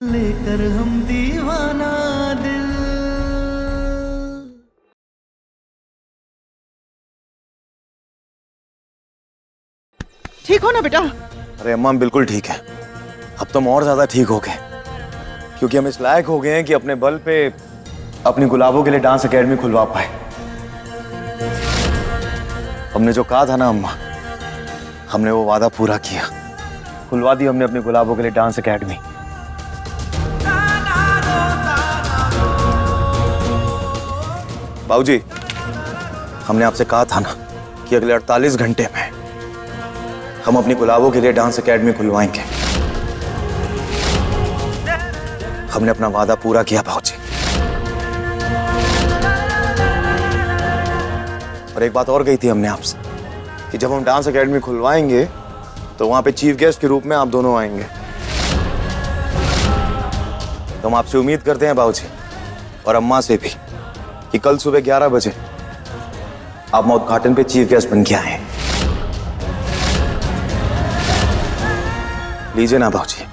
लेकर हम दीवाना दिल। ठीक हो ना बेटा? अरे अम्मा हम बिल्कुल ठीक है। अब तो हम और ज्यादा ठीक हो गए, क्योंकि हम इस लायक हो गए हैं कि अपने बल पे अपनी गुलाबों के लिए डांस एकेडमी खुलवा पाए। हमने जो कहा था ना अम्मा, हमने वो वादा पूरा किया। खुलवा दी हमने अपनी गुलाबों के लिए डांस एकेडमी। बाबूजी, हमने आपसे कहा था ना कि अगले 48 घंटे में हम अपनी गुलाबों के लिए डांस एकेडमी खुलवाएंगे। हमने अपना वादा पूरा किया बाबूजी। और एक बात और कही थी हमने आपसे कि जब हम डांस एकेडमी खुलवाएंगे तो वहां पे चीफ गेस्ट के रूप में आप दोनों आएंगे। तो हम आपसे उम्मीद करते हैं बाबूजी, और अम्मा से भी, कि कल सुबह 11 बजे आप उद्घाटन पे चीफ गेस्ट बन के आए। लीजिए ना बाबूजी।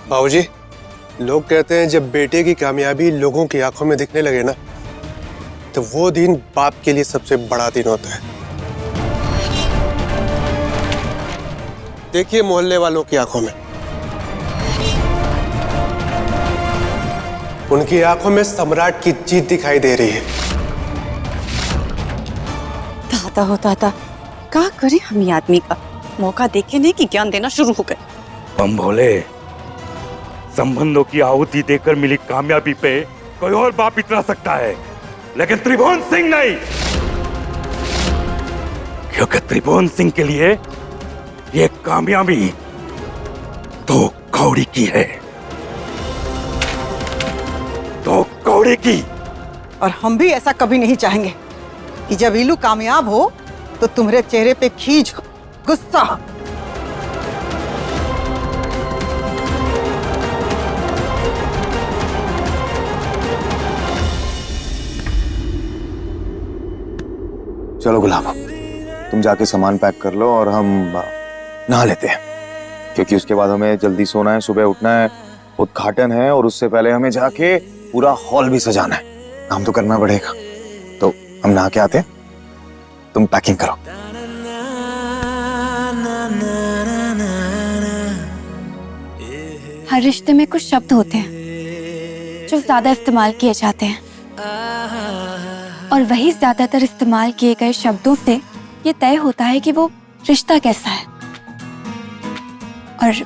बाबूजी, लोग कहते हैं जब बेटे की कामयाबी लोगों की आंखों में दिखने लगे ना, तो वो दिन बाप के लिए सबसे बड़ा दिन होता है। देखिए मोहल्ले वालों की आंखों में, उनकी आंखों में सम्राट की जीत दिखाई दे रही है। दादा हो दादा, क्या करे हम ये आदमी का? मौका देखे नहीं कि ज्ञान देना शुरू हो गए। बम भोले, संबंधों की आहुति देकर मिली कामयाबी पे कोई और बाप इतना सकता है, लेकिन त्रिभुवन सिंह नहीं। क्योंकि त्रिभुवन सिंह के लिए ये कामयाबी तो कौड़ी की है, तो कौड़ी की। और हम भी ऐसा कभी नहीं चाहेंगे कि जब इलू कामयाब हो तो तुम्हारे चेहरे पे खींच, गुस्सा। चलो गुलाब, तुम जाके सामान पैक कर लो और हम नहा लेते हैं, क्योंकि उसके बाद हमें जल्दी सोना है, सुबह उठना है, उद्घाटन है, और उससे पहले हमें जाके पूरा हॉल भी सजाना है। काम तो करना पड़ेगा। तो हम नहा के आते हैं, तुम पैकिंग करो। हर रिश्ते में कुछ शब्द होते हैं जो ज्यादा इस्तेमाल किए जाते हैं, और वही ज्यादातर इस्तेमाल किए गए शब्दों से ये तय होता है कि वो रिश्ता कैसा है। और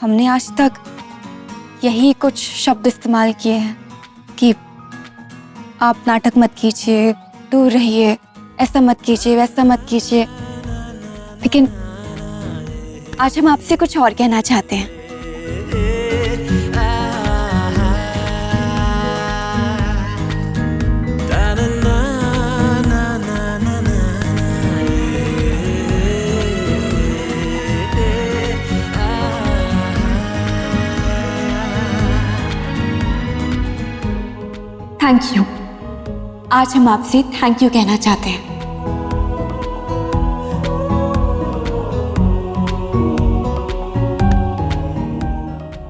हमने आज तक यही कुछ शब्द इस्तेमाल किए हैं कि आप नाटक मत कीजिए, दूर रहिए, ऐसा मत कीजिए, वैसा मत कीजिए। लेकिन आज हम आपसे कुछ और कहना चाहते हैं। Thank you. आज हम आपसे थैंक यू कहना चाहते हैं।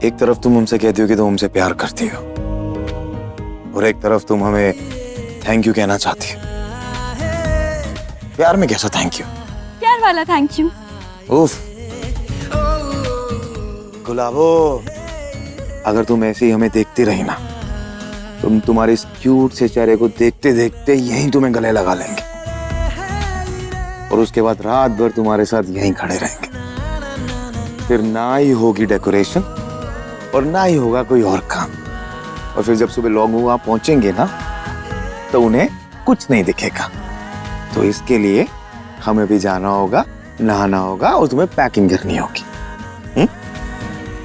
एक तरफ तुम हमसे कहती हो कि तुम हमसे प्यार करती हो, और एक तरफ तुम हमें थैंक यू कहना चाहती हो। प्यार में कैसा थैंक यू? प्यार वाला थैंक यू। उफ गुलाबो, अगर तुम ऐसे ही हमें देखती रही ना, तुम तुम्हारे इस क्यूट से चेहरे को देखते देखते यहीं तुम्हें गले लगा लेंगे, और उसके बाद रात भर तुम्हारे साथ यहीं खड़े रहेंगे। फिर ना ही होगी डेकोरेशन और ना ही होगा कोई और काम, और फिर जब सुबह लोग वहां पहुंचेंगे ना, तो उन्हें कुछ नहीं दिखेगा। तो इसके लिए हमें भी जाना होगा नहाना होगा और तुम्हें पैकिंग करनी होगी।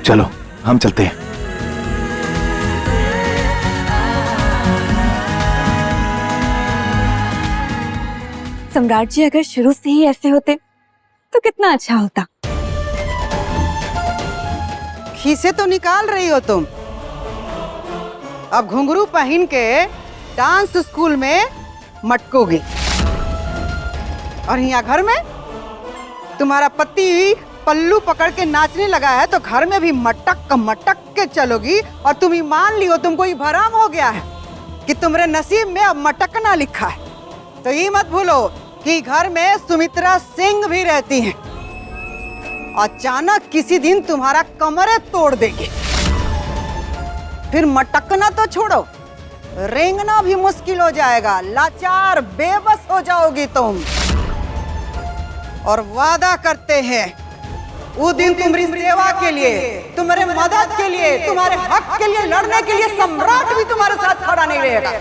चलो हम चलते हैं। सम्राट जी अगर शुरू से ही ऐसे होते तो कितना अच्छा होता। खीसे तो निकाल रही हो तुम, अब घुंघरू पहन के डांस स्कूल में मटकोगी और यहाँ घर में तुम्हारा पति पल्लू पकड़ के नाचने लगा है तो घर में भी मटक के चलोगी। और तुम ही मान लियो तुमको ये भरम हो गया है कि तुम्हारे नसीब में अब मटकना लिखा है, तो ये मत भूलो कि घर में सुमित्रा सिंह भी रहती हैं। अचानक किसी दिन तुम्हारा कमरे तोड़ देंगे, फिर मटकना तो छोड़ो, रेंगना भी मुश्किल हो जाएगा, लाचार बेबस हो जाओगी तुम। और वादा करते हैं वो दिन तुम्हारी सेवा के लिए, तुम्हारे मदद के लिए, तुम्हारे हक के लिए लड़ने के लिए सम्राट भी तुम्हारे साथ खड़ा नहीं रहेगा।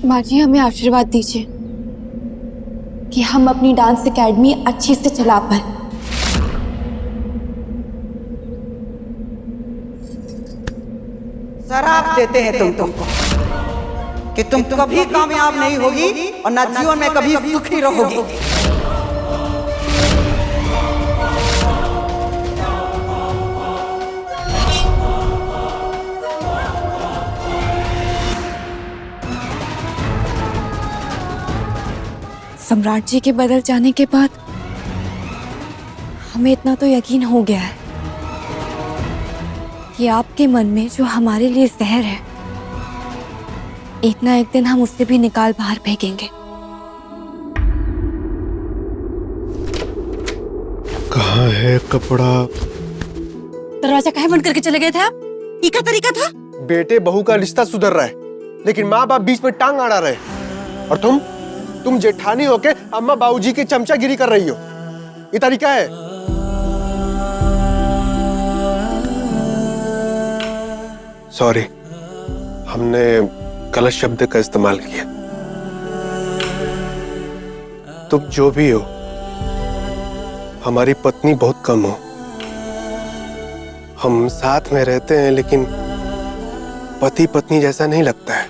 माँ जी हमें आशीर्वाद दीजिए कि हम अपनी डांस एकेडमी अच्छे से चला पाए। शराप देते हैं तुमको कि तुम कभी कामयाब नहीं होगी और ना जीवन में कभी सुखी रहोगी। सम्राट जी के बदल जाने के बाद हमें इतना तो यकीन हो गया है कि आपके मन में जो हमारे लिए जहर है, एक ना एक दिन हम उससे भी निकाल बाहर फेंकेंगे। कहाँ है कपड़ा? दरवाजा काहे बंद करके चले गए थे आप? ये क्या तरीका था? बेटे बहू का रिश्ता सुधर रहा है, लेकिन माँ बाप बीच में टांग अड़ा रहे। और तुम जेठानी होके अम्मा बाबूजी की चमचागिरी कर रही हो, ये तरीका है? सॉरी, हमने गलत शब्द का इस्तेमाल किया। तुम जो भी हो, हमारी पत्नी बहुत कम हो। हम साथ में रहते हैं लेकिन पति पत्नी जैसा नहीं लगता है।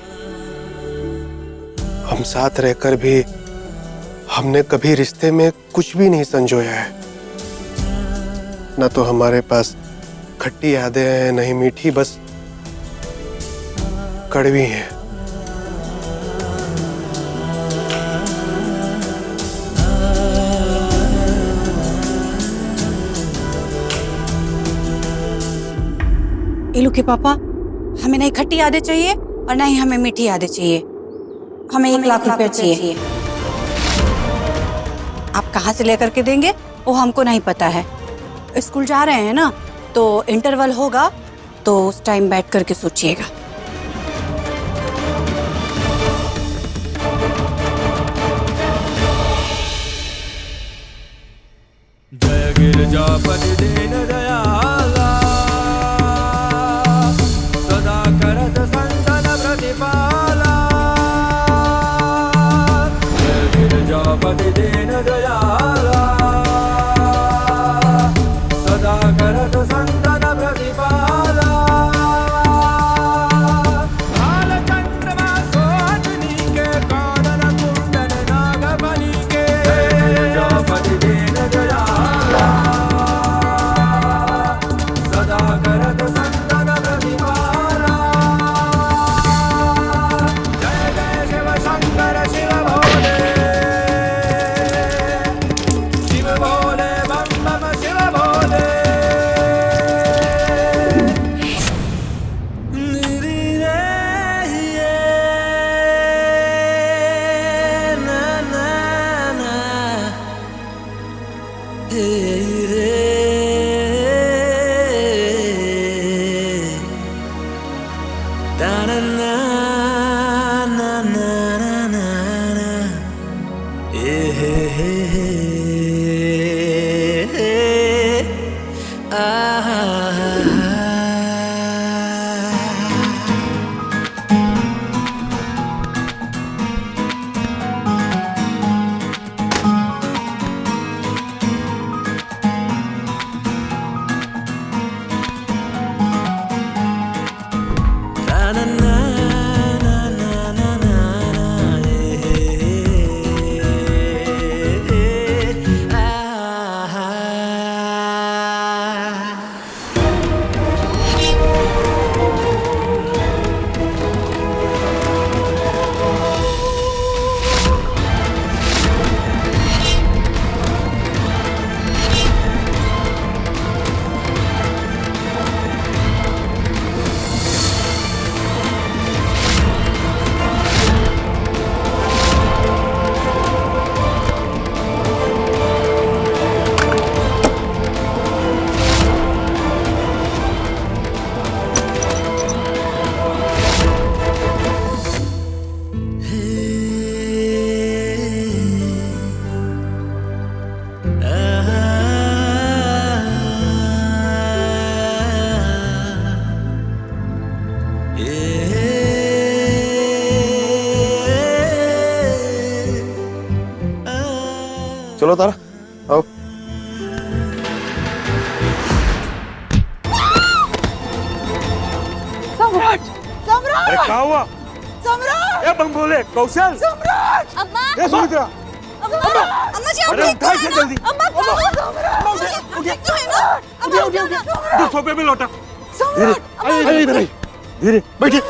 हम साथ रहकर भी हमने कभी रिश्ते में कुछ भी नहीं संजोया है। ना तो हमारे पास खट्टी यादें हैं, नहीं मीठी, बस कड़वी हैं। इलू के पापा, हमें नहीं खट्टी यादें चाहिए और ना ही हमें मीठी यादें चाहिए। हमें 1 लाख रुपए चाहिए। आप कहाँ से लेकर के देंगे वो हमको नहीं पता है। स्कूल जा रहे हैं ना, तो इंटरवल होगा तो उस टाइम बैठ करके सोचिएगा। जय गिरजापति दीन दयाला, सदा करत संतन प्रतिपाला। जय गिरजापति दीन दयाला, सदा करत संतन प्रतिपाला। बालचंद्रमा सोहजनी के कानन कुंडल नागबली के। जय गिरजापति दीन दयाला, सदा करत संतन प्रतिपाला। जय जय शिव शंकर शिव भोले, चलो तारा आओ। सम्राट सम्राट अरे क्या हुआ? सम्राट ए बंगोले कौशल, सम्राट अम्मा ए सुमित्रा, अम्मा जी आप अरे ठीक तो उठा है इसे ना? जल्दी। अम्मा ठीक तो है ना? अम्मा उठो ना। तू सोफे में लौटा। धीरे सम्राट इधर आई, धीरे बैठिए,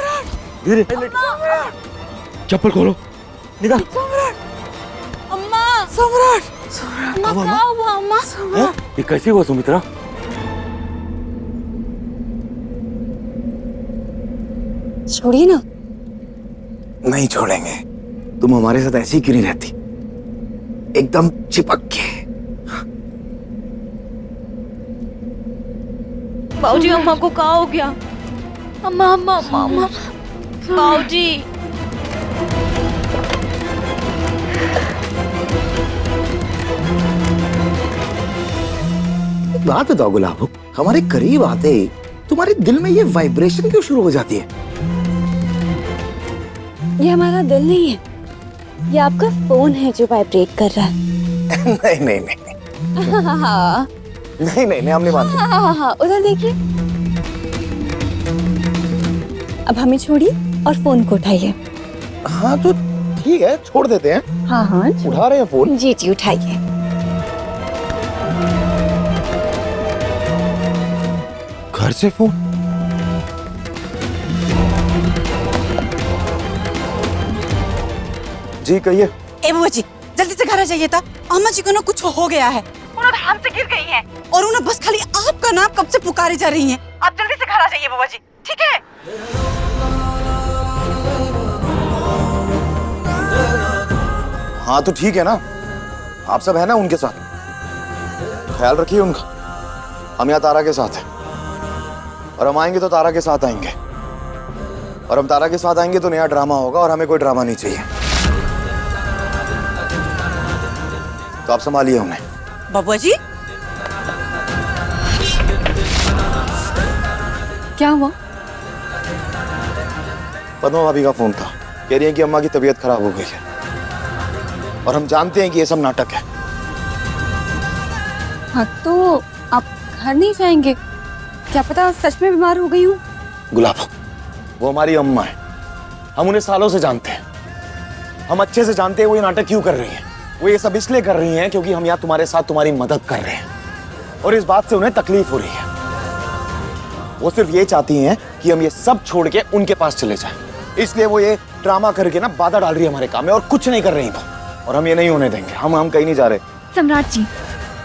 धीरे। चप्पल खोलो, निकाल। अम्मा सम्राट अम्मा क्या हुआ अम्मा? ये कैसी हुआ सुमित्रा? छोड़िए ना। नहीं छोड़ेंगे। तुम हमारे साथ ऐसी क्यों नहीं रहती, एकदम चिपक के। बाऊजी अम्मा को क्या हो गया? अम्मा अम्मा अम्मा अम्मा बाऊजी। एक बात बताओ गुलाब, हमारे करीब आते ही तुम्हारे दिल में ये वाइब्रेशन क्यों शुरू हो जाती है? ये हमारा दिल नहीं है, ये आपका फोन है जो वाइब्रेट कर रहा है। नहीं नहीं नहीं हाँ नहीं नहीं नहीं, हम नहीं मानते। हाँ उधर देखिए। अब हमें छोड़िए और फोन को उठाइए। हाँ तो ठीक है, छोड़ देते हैं। हाँ हाँ उठा रहे हैं फोन। जी जी उठाइए। घर से फोन? जी कहिए। ए बुआ जी जल्दी से घर आ जाइए था। अम्मा जी को ना कुछ हो गया है, उन्होंने हमसे गिर गई हैं और उन्हें बस खाली आपका नाम कब से पुकारे जा रही हैं। आप जल्दी से घर आ जाइए बुआ जी, ठीक है? हाँ तो ठीक है ना, आप सब है ना उनके साथ, ख्याल रखिए उनका। हम यहाँ तारा के साथ हैं और हम आएंगे तो तारा के साथ आएंगे, और हम तारा के साथ आएंगे तो नया ड्रामा होगा और हमें कोई ड्रामा नहीं चाहिए। तो आप संभालिए उन्हें। बबुआ जी क्या हुआ? पद्मा भाभी का फोन था, कह रही है कि अम्मा की तबीयत खराब हो गई है और हम जानते हैं कि ये सब नाटक है। हाँ तो आप घर नहीं जाएंगे? क्या पता सच में बीमार हो गई हूँ। गुलाब, वो हमारी अम्मा है, हम उन्हें सालों से जानते हैं, हम अच्छे से जानते हैं वो ये नाटक क्यों कर रही हैं। वो ये सब इसलिए कर रही हैं क्योंकि हम यहाँ तुम्हारे साथ तुम्हारी मदद कर रहे हैं और इस बात से उन्हें तकलीफ हो रही है। वो सिर्फ ये चाहती हैं कि हम ये सब छोड़ के उनके पास चले जाएं, इसलिए वो ये ड्रामा करके ना बाधा डाल रही है हमारे काम में और कुछ नहीं कर रही वो, और हम ये नहीं होने देंगे। हम कहीं नहीं जा रहे। सम्राट जी,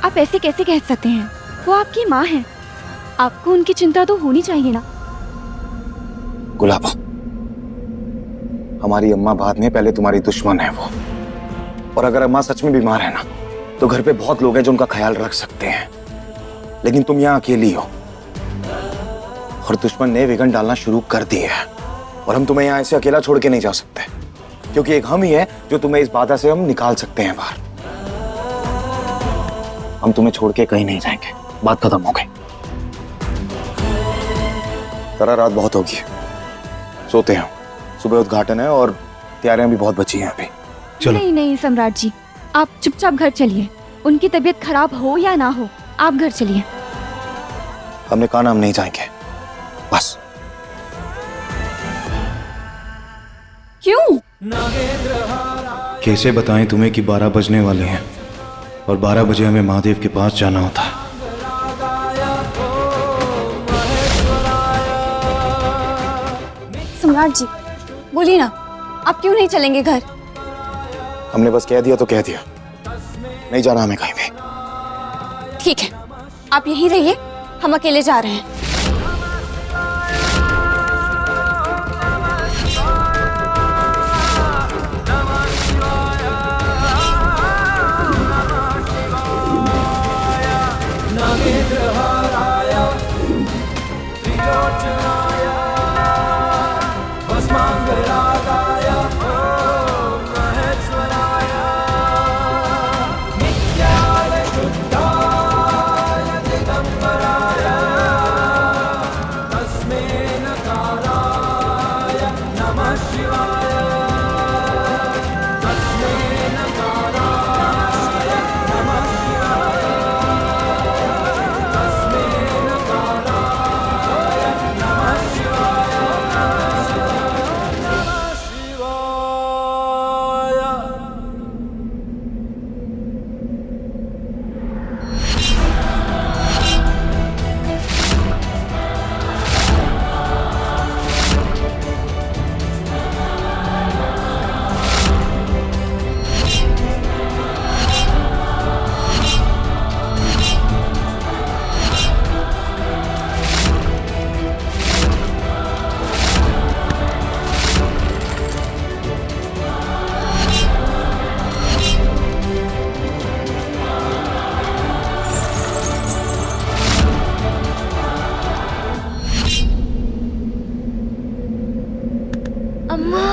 आप ऐसे कैसे कह सकते हैं? वो आपकी माँ है, आपको उनकी चिंता तो होनी चाहिए ना। गुलाब, हमारी अम्मा बाद में, पहले तुम्हारी दुश्मन है वो, और अगर अम्मा सच में बीमार है ना तो घर पे बहुत लोग हैं जो उनका ख्याल रख सकते हैं, लेकिन तुम यहाँ अकेली हो और दुश्मन ने विघन डालना शुरू कर दिया है और हम तुम्हें यहाँ ऐसे अकेला छोड़ के नहीं जा सकते, क्योंकि एक हम ही है जो तुम्हें इस बाधा से हम निकाल सकते हैं बाहर। हम तुम्हें छोड़ के कहीं नहीं जाएंगे, बात खत्म हो गई। तारा, रात बहुत होगी, सोते हैं, सुबह उद्घाटन है और तैयारियां भी बहुत बची हैं अभी। चलो। नहीं नहीं सम्राट जी, आप चुपचाप घर चलिए। उनकी तबीयत खराब हो या ना हो, आप घर चलिए। हमने कहा ना हम नहीं जाएंगे, बस। क्यों? कैसे बताएं तुम्हें कि 12 बजने वाले हैं और 12 बजे हमें महादेव के पास जाना होता है। सम्राट जी, बोलिए ना, आप क्यों नहीं चलेंगे घर? हमने बस कह दिया तो कह दिया, नहीं जाना हमें कहीं भी। ठीक है, आप यहीं रहिए, हम अकेले जा रहे हैं।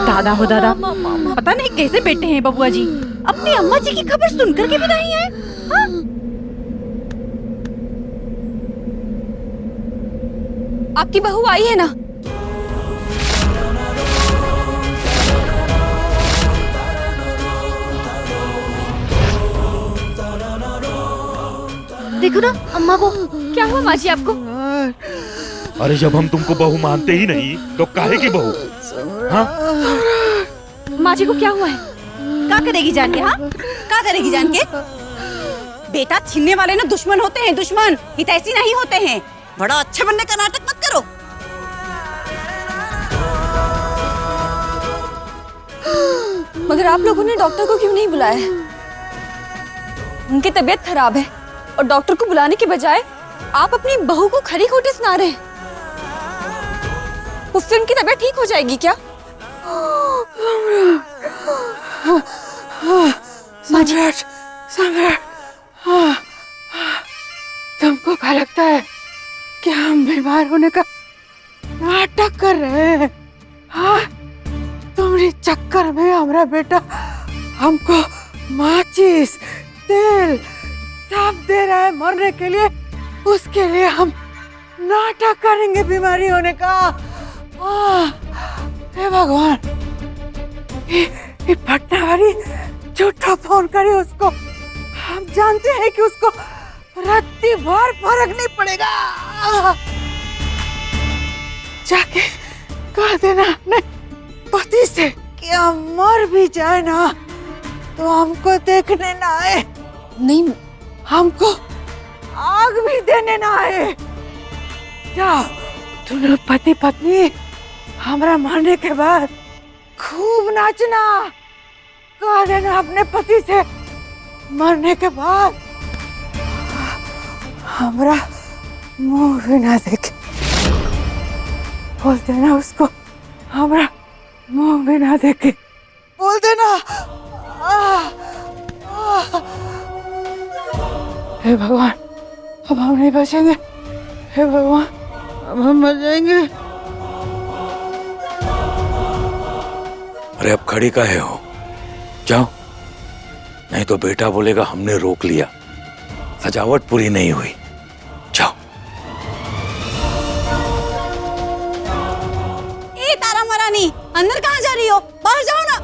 दादा हो दादा, पता नहीं कैसे बैठे हैं बबुआ जी, अपनी अम्मा जी की खबर सुनकर के भी नहीं है। हाँ? आपकी बहू आई है ना? देखो ना अम्मा को, क्या हुआ माँ जी आपको? अरे जब हम तुमको बहू मानते ही नहीं तो काहे की बहू? हाँ? माँ जी को क्या हुआ है? क्या करेगी जान के? हाँ, क्या करेगी जान के? बेटा, छीनने वाले ना दुश्मन होते हैं, दुश्मन हितैषी नहीं होते हैं। बड़ा अच्छा बनने का नाटक मत करो। मगर आप लोगों ने डॉक्टर को क्यों नहीं बुलाया है? उनकी तबीयत खराब है और डॉक्टर को बुलाने के बजाय आप अपनी बहू को खरी खोटी सुना रहे हैं। उससे उनकी तबीयत ठीक हो जाएगी क्या? सम्राट, सम्राट, तुमको क्या लगता है कि हम बीमार होने का नाटक कर रहे हैं? हाँ, तुम्हारे चक्कर में हमारा बेटा हमको माचिस, तेल सब दे रहा है मरने के लिए। उसके लिए हम नाटक करेंगे बीमारी होने का? हे भगवान, ये पटना वाली झूठा फोन करी उसको। हम जानते हैं कि उसको रात्रि भर फर्क नहीं पड़ेगा। जाके कह देना अपने पति से कि हम मर भी जाए ना तो हमको देखने ना आए, नहीं, हमको आग भी देने ना आए। जाओ, दोनों पति पत्नी हमारा मरने के बाद खूब नाचना। कह देना अपने पति से मरने के बाद हमारा मुंह भी ना देखे। बोल देना उसको हमारा मुंह भी ना देखे। बोल देना। हे भगवान, अब हम नहीं बचेंगे। हे भगवान, अब हम मर जाएंगे। अरे अब खड़ी काहे हो? जाओ, नहीं तो बेटा बोलेगा हमने रोक लिया, सजावट पूरी नहीं हुई। जाओ। ए तारा महारानी, अंदर कहाँ जा रही हो? बाहर जाओ ना।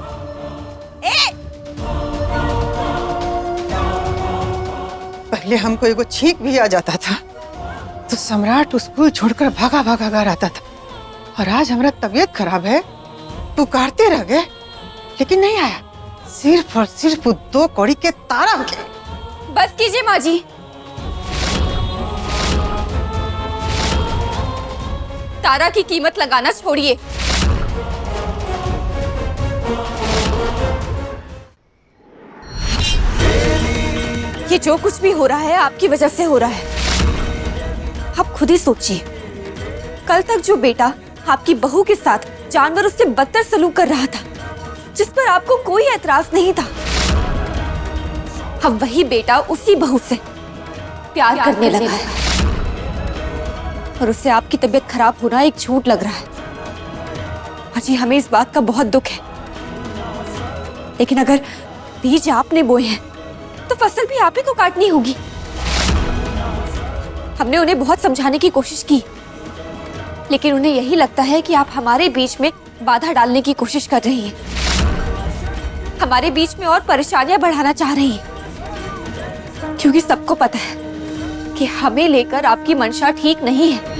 ए! पहले हमको एगो छींक भी आ जाता था तो सम्राट स्कूल छोड़कर भागा भागा घर आता था, और आज हमारा तबीयत खराब है पुकारते रह गए लेकिन नहीं आया। सिर्फ और सिर्फ 2 कौड़ी के तारा के। बस कीजिए माँ जी। तारा की कीमत लगाना छोड़िए। ये जो कुछ भी हो रहा है आपकी वजह से हो रहा है। आप खुद ही सोचिए, कल तक जो बेटा आपकी बहू के साथ जानवरों से बदतर सलूक कर रहा था, जिस पर आपको कोई एतराज नहीं था, अब वही बेटा उसी बहू से प्यार करने लगा है और उससे आपकी तबीयत खराब होना एक झूठ लग रहा है। अजी हमें इस बात का बहुत दुख है, लेकिन अगर बीज आपने बोए हैं तो फसल भी आप ही को काटनी होगी। हमने उन्हें बहुत समझाने की कोशिश की, लेकिन उन्हें यही लगता है कि आप हमारे बीच में बाधा डालने की कोशिश कर रही हैं, हमारे बीच में और परेशानियां बढ़ाना चाह रही हैं, क्योंकि सबको पता है कि हमें लेकर आपकी मंशा ठीक नहीं है।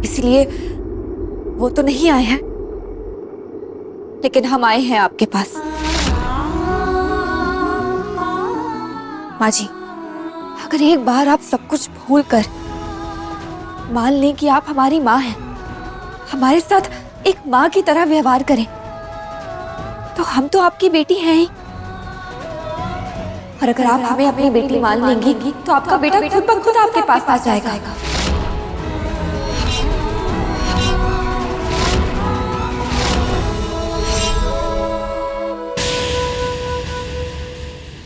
इसलिए वो तो नहीं आए हैं, लेकिन हम आए हैं आपके पास। माँ जी, अगर एक बार आप सब कुछ भूल कर मान लें कि आप हमारी माँ हैं, हमारे साथ एक माँ की तरह व्यवहार करें, तो हम तो आपकी बेटी हैं ही। और अगर आप हमें अपनी बेटी मान लेंगी तो आपका बेटा खुद ब खुद आपके पास आ जाएगा।